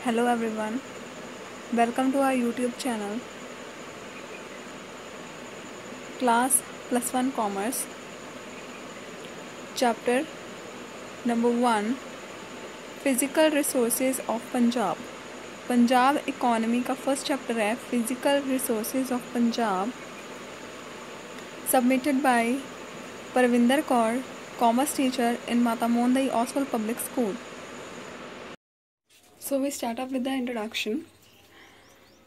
Hello everyone, welcome to our YouTube channel, Class Plus One Commerce, Chapter number 1, Physical Resources of Punjab. Punjab economy का first chapter है physical resources of Punjab, submitted by Parvinder Kaur, commerce teacher in Mata Mohan Dai Oswal public school. So we start off with the introduction.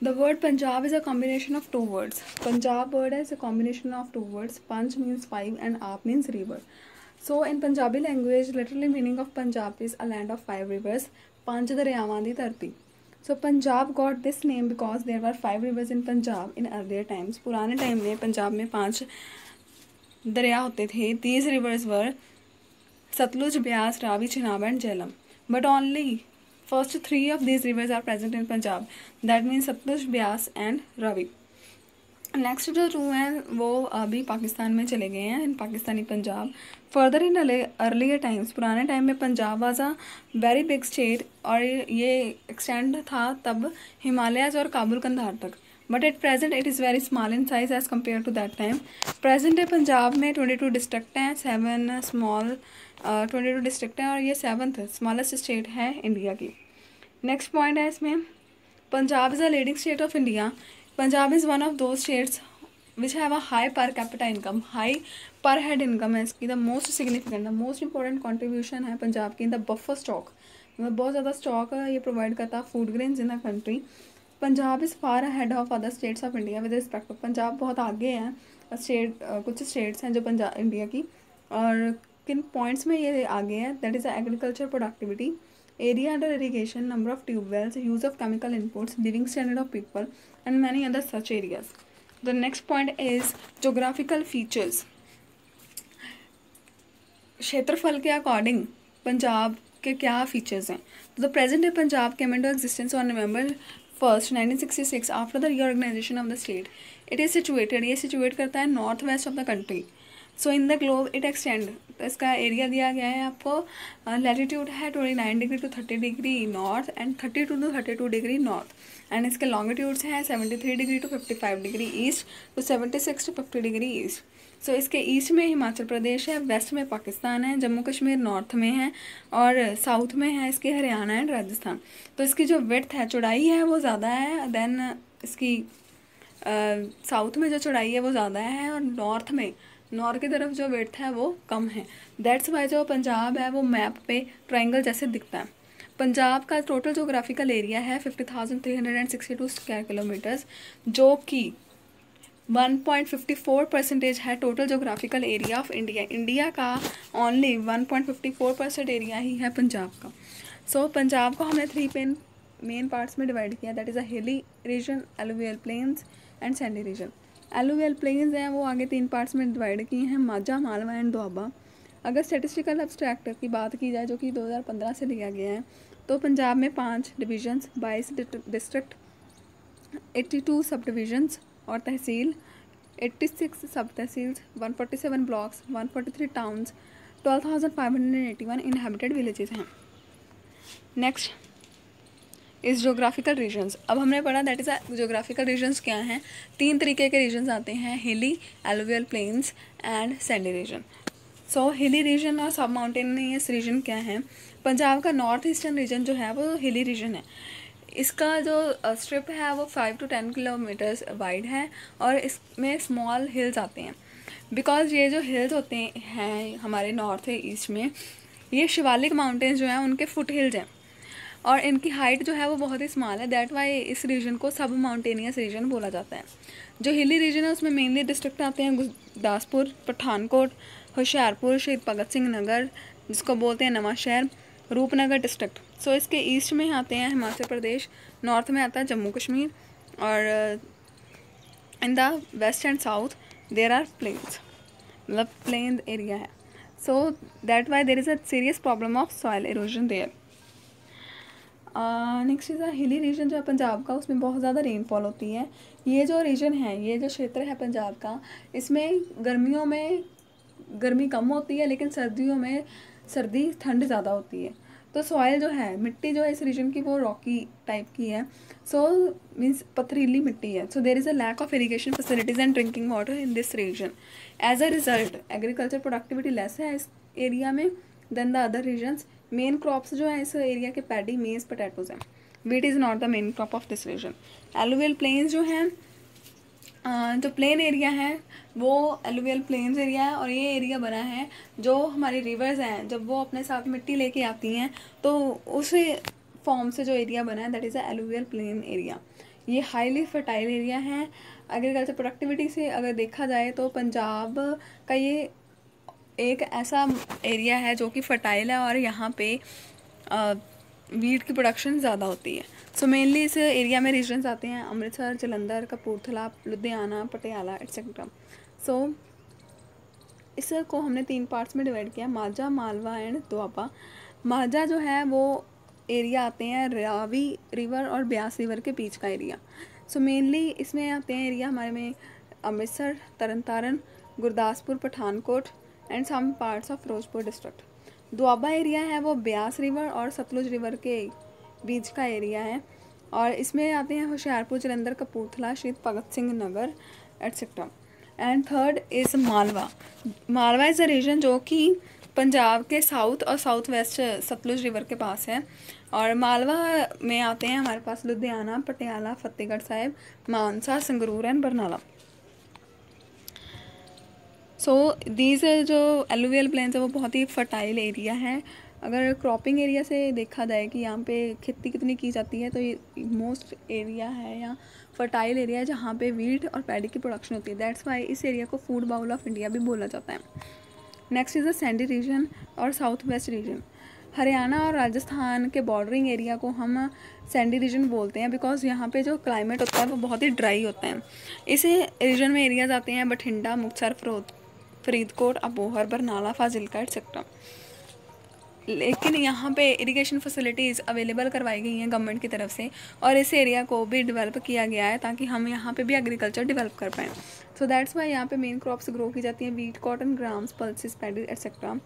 The word Punjab is a combination of two words. Punjab word is a combination of two words. Panj means five and Aap means river. So in Punjabi language, literally meaning of Punjab is a land of five rivers. Panj daryawan di dharti. So Punjab got this name because there were five rivers in Punjab in earlier times. पुराने time में पंजाब में 5 दरिया होते थे. These rivers were Satluj, Beas, Ravi, Chenab and Jhelum. But only first 3 of these rivers are present in Punjab. That means Satluj, Beas and Ravi. Next जो 2 हैं वो अभी पाकिस्तान में चले गए हैं in Pakistani Punjab. Further in earlier times, पुराने time में Punjab was a very big state और ये एक्सटेंड था तब हिमालयाज और काबुल कंधार तक. But at present it is very small in size as compare to that time. Present day Punjab में 22 डिस्ट्रिक्ट हैं, 7 स्मॉल 22 डिस्ट्रिक्ट हैं और ये 7th स्मॉलेस्ट स्टेट है इंडिया की. नेक्स्ट पॉइंट है इसमें, Punjab is a leading state of India. Punjab is one of those states which have a high per capita income, high पर हेड इनकम है इसकी. The most significant, the most important contribution है पंजाब की in the buffer stock. मतलब बहुत ज़्यादा stock ये provide करता है food grains in the country. Punjab is far ahead of other states of India with respect. Punjab बहुत आगे हैं स्टेट, कुछ स्टेट्स हैं जो पंजाब इंडिया की, और किन पॉइंट्स में ये आगे है. That is agriculture productivity, area under irrigation, number of tube wells, use of chemical inputs, living standard of people and many other such areas. The next point is geographical features. क्षेत्रफल के according Punjab के क्या features हैं. तो the present day Punjab came into existence on November 1st 1966 after the reorganisation of the state. It is situated, ये situate करता है north west of the country. So in the globe it extend. तो इसका area दिया गया है आपको. Latitude है 29 degree to 30 degree north and 32 to 32 degree north. And इसके लॉन्गिट्यूड्स हैं 73 degree to 55 degree east to 76 to 50 degree east. So इसके ईस्ट में हिमाचल प्रदेश है, वेस्ट में पाकिस्तान है, जम्मू कश्मीर नॉर्थ में है और साउथ में है इसके हरियाणा एंड राजस्थान. तो इसकी जो विड्थ है, चौड़ाई है वो ज़्यादा है देन इसकी साउथ में जो चौड़ाई है वो ज़्यादा है और नॉर्थ की तरफ जो विड्थ है वो कम है. दैट्स वाई जो पंजाब है वो मैप पे ट्रायंगल जैसे दिखता है. पंजाब का टोटल जोग्राफिकल एरिया है 50,362 स्क्वायर किलोमीटर्स, जो कि 1.54% है total geographical area of India. India का ओनली 1.54% एरिया ही है पंजाब का. सो पंजाब को हमने 3 मेन पार्ट्स में डिवाइड किया. That is a hilly region, alluvial plains and sandy region. Alluvial plains हैं वो आगे 3 पार्ट्स में डिवाइड किए हैं, माझा, मालवा एंड दोआबा. अगर स्टेटिस्टिकल एब्स्ट्रैक्ट की बात की जाए जो कि 2015 से लिया गया है, तो पंजाब में 5 डिवीजन्स, 22 डिस्ट्रिक्ट, 82 सब डिवीजन्स और तहसील, 86 सब tehsils, 147 blocks, 143 towns, 12,581 inhabited villages हैं. नेक्स्ट इस जोग्राफिकल रीजन्स. अब हमने पढ़ा दैट इज़ जोग्राफिकल रीजन्स क्या हैं. 3 तरीके के रीजन्स आते हैं, hilly, alluvial plains and sandy region. So hilly region और सब माउंटेनियस रीजन क्या है. पंजाब का नॉर्थ ईस्टर्न रीजन जो है वो हिली रीजन है. इसका जो स्ट्रिप है वो 5 to 10 किलोमीटर्स वाइड है और इसमें स्मॉल हिल्स आते हैं. बिकॉज ये जो हिल्स होते हैं हमारे नॉर्थ ईस्ट में, ये शिवालिक माउंटेन्स जो हैं उनके फुट हिल्स हैं और इनकी हाइट जो है वो बहुत ही स्मॉल है. दैट वाई इस रीजन को सब माउंटेनियस रीजन बोला जाता है. जो हिली रीजन है उसमें मेनली डिस्ट्रिक्ट आते हैं गुरदासपुर, पठानकोट, होशियारपुर, शहीद भगत सिंह नगर जिसको बोलते हैं नवा शहर, रूपनगर डिस्ट्रिक्ट. सो इसके ईस्ट में आते हैं हिमाचल प्रदेश, नॉर्थ में आता है जम्मू कश्मीर और in the west and south there are plains, मतलब प्लेन एरिया है. So that why there is a serious problem of soil erosion there. Next is a hilly region जो है पंजाब का, उसमें बहुत ज़्यादा रेनफॉल होती है. ये जो रीजन है, ये जो क्षेत्र है पंजाब का, इसमें गर्मियों में गर्मी कम होती है लेकिन सर्दियों में ठंड ज़्यादा होती है. तो सॉइल जो है, मिट्टी जो है इस रीजन की वो रॉकी टाइप की है, सो मीन्स पथरीली मिट्टी है। So there is a lack of irrigation facilities and drinking water in this region. As a result agriculture productivity less है इस एरिया में then the other regions. Main crops जो है इस एरिया के पैडी, मेज, पोटैटोज हैं। Wheat is not the main crop of this region. Alluvial plains जो हैं, जो प्लेन एरिया है वो एलुवियल प्लेन्स एरिया है, और ये एरिया बना है जो हमारी रिवर्स हैं जब वो अपने साथ मिट्टी लेके आती हैं तो उस फॉर्म से जो एरिया बना है that is a alluvial plain area. ये हाईली फर्टाइल एरिया है। एग्रीकल्चर प्रोडक्टिविटी से अगर देखा जाए तो पंजाब का ये एक ऐसा एरिया है जो कि फर्टाइल है और यहाँ पे वीट की प्रोडक्शन ज़्यादा होती है। सो मेनली इस एरिया में रीजन्स आते हैं अमृतसर, जलंधर, कपूरथला, लुधियाना, पटियाला एट्सेट्रा। सो इसको हमने 3 पार्ट्स में डिवाइड किया, माझा, मालवा एंड दोआबा। माझा जो है वो एरिया आते हैं रावी रिवर और ब्यास रिवर के बीच का एरिया। सो मेनली इसमें आते हैं एरिया हमारे में Amritsar, Tarn Taran, Gurdaspur, Pathankot and some parts of Firozpur district. Doaba area है वो ब्यास रिवर और सतलुज रिवर के बीच का एरिया है, और इसमें आते हैं Hoshiarpur, Jalandhar, Kapurthala, Shaheed Bhagat Singh Nagar etcetera. And third is Malwa. Malwa is a region जो कि पंजाब के साउथ और साउथ वेस्ट सतलुज रिवर के पास है, और मालवा में आते हैं हमारे पास Ludhiana, Patiala, Fatehgarh Sahib, Mansa, Sangrur and Barnala. So these जो एलुवियल प्लेन्स है वो बहुत ही फर्टाइल एरिया है। अगर क्रॉपिंग एरिया से देखा जाए कि यहाँ पे खेती कितनी की जाती है तो ये मोस्ट एरिया है या फर्टाइल एरिया है जहाँ पे वीट और पैडी की प्रोडक्शन होती है। दैट्स वाई इस एरिया को फूड बाउल ऑफ इंडिया भी बोला जाता है। Next is the sandy region और साउथ वेस्ट रीजन। हरियाणा और राजस्थान के बॉर्डरिंग एरिया को हम सैंडी रीजन बोलते हैं बिकॉज यहाँ पे जो क्लाइमेट होता है वो बहुत ही ड्राई होता है। इस रीजन में एरियाज आते हैं बठिंडा, मुक्तसर, फरीदकोट, अबोहर, बरनाला, फाजिलका एट्सेट्रा। लेकिन यहाँ पे इरिगेशन फैसिलिटीज़ अवेलेबल करवाई गई हैं गवर्नमेंट की तरफ से, और इस एरिया को भी डेवलप किया गया है ताकि हम यहाँ पे भी एग्रीकल्चर डेवलप कर पाएँ। सो दैट्स वाई यहाँ पे मेन क्रॉप्स ग्रो की जाती हैं, wheat, cotton, grams, pulses, paddy etcetera.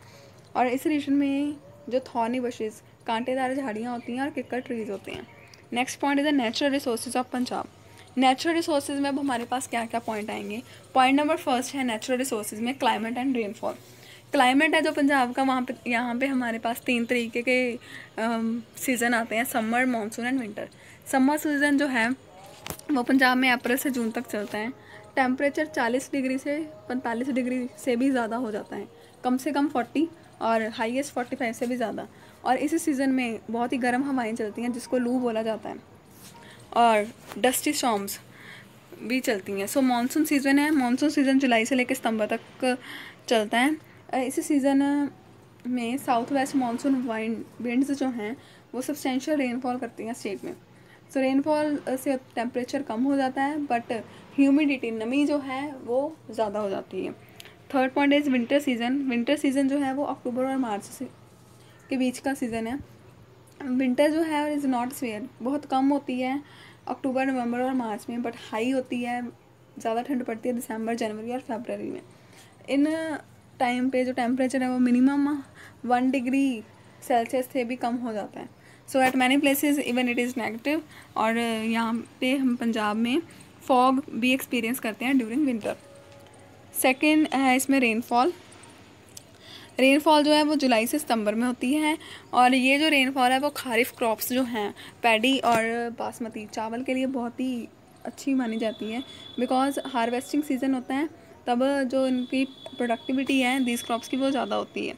और इस रीजन में जो थॉर्नी बशेज़, कांटेदार झाड़ियाँ होती हैं और किक्कर ट्रीज होते हैं। Next point is the natural resources of Punjab. Natural resources में अब हमारे पास क्या क्या पॉइंट आएंगे। पॉइंट नंबर फर्स्ट है नेचुरल रिसोर्सेज में क्लाइमेट एंड रेनफॉल। क्लाइमेट है जो पंजाब का, वहाँ पे यहाँ पे हमारे पास 3 तरीके के सीज़न आते हैं, summer, monsoon and winter. Summer season जो है वो पंजाब में अप्रैल से जून तक चलता है। टेम्परेचर 40 डिग्री से 45 डिग्री से भी ज़्यादा हो जाता है, कम से कम 40 और हाईएस्ट 45 से भी ज़्यादा। और इसी सीज़न में बहुत ही गर्म हवाएं चलती हैं जिसको लू बोला जाता है, और डस्टी स्टॉर्म्स भी चलती हैं। सो मानसून सीज़न है, मानसून सीज़न जुलाई से लेकर सितंबर तक चलता है। इसी सीज़न में साउथ वेस्ट मानसून विंड्स जो हैं वो सब्सटेंशियल रेनफॉल करती हैं स्टेट में। सो रेनफॉल से टेम्परेचर कम हो जाता है बट ह्यूमिडिटी, नमी जो है वो ज़्यादा हो जाती है। Third point is winter season. Winter season जो है वो अक्टूबर और मार्च के बीच का सीज़न है। विंटर जो है इज़ नॉट स्वेयर, बहुत कम होती है अक्टूबर, नवंबर और मार्च में, बट हाई होती है, ज़्यादा ठंड पड़ती है दिसंबर, जनवरी और फरवरी में। इन टाइम पे जो टेम्परेचर है वो मिनिमम 1 डिग्री सेल्सियस से भी कम हो जाता है। So at many places even it is negative, और यहाँ पे हम पंजाब में फॉग भी एक्सपीरियंस करते हैं ड्यूरिंग विंटर। सेकेंड है इसमें रेनफॉल। रेनफॉल जो है वो जुलाई से सितंबर में होती है, और ये जो रेनफॉल है वो खारिफ क्रॉप्स जो हैं पैडी और बासमती चावल के लिए बहुत ही अच्छी मानी जाती है बिकॉज हार्वेस्टिंग सीज़न होता है, तब जो इनकी प्रोडक्टिविटी है दीज क्रॉप्स की वो ज़्यादा होती है।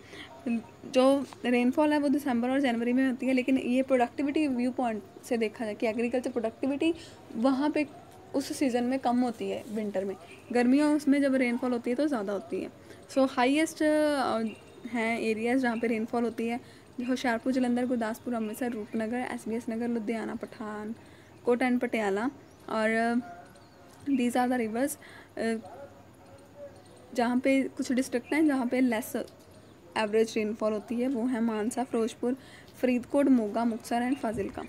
जो रेनफॉल है वो दिसंबर और जनवरी में होती है, लेकिन ये प्रोडक्टिविटी व्यू पॉइंट से देखा जाए कि एग्रीकल्चर प्रोडक्टिविटी वहाँ पे उस सीज़न में कम होती है विंटर में, गर्मियों उसमें जब रेनफॉल होती है तो ज़्यादा होती है। सो हाईएस्ट हैं एरियाज़ जहाँ पे रेनफॉल होती है, होशियारपुर, जलंधर, गुरदासपुर, अमृतसर, रूपनगर, SBS नगर, लुधियाना, पठानकोट एंड पटियाला। और दीज आर द रिवर्स। जहाँ पे कुछ डिस्ट्रिक्ट हैं जहाँ पे लेस एवरेज रेनफॉल होती है वो है मानसा, फिरोजपुर, फरीदकोट, मोगा, मुक्तसर एंड फाजिलका।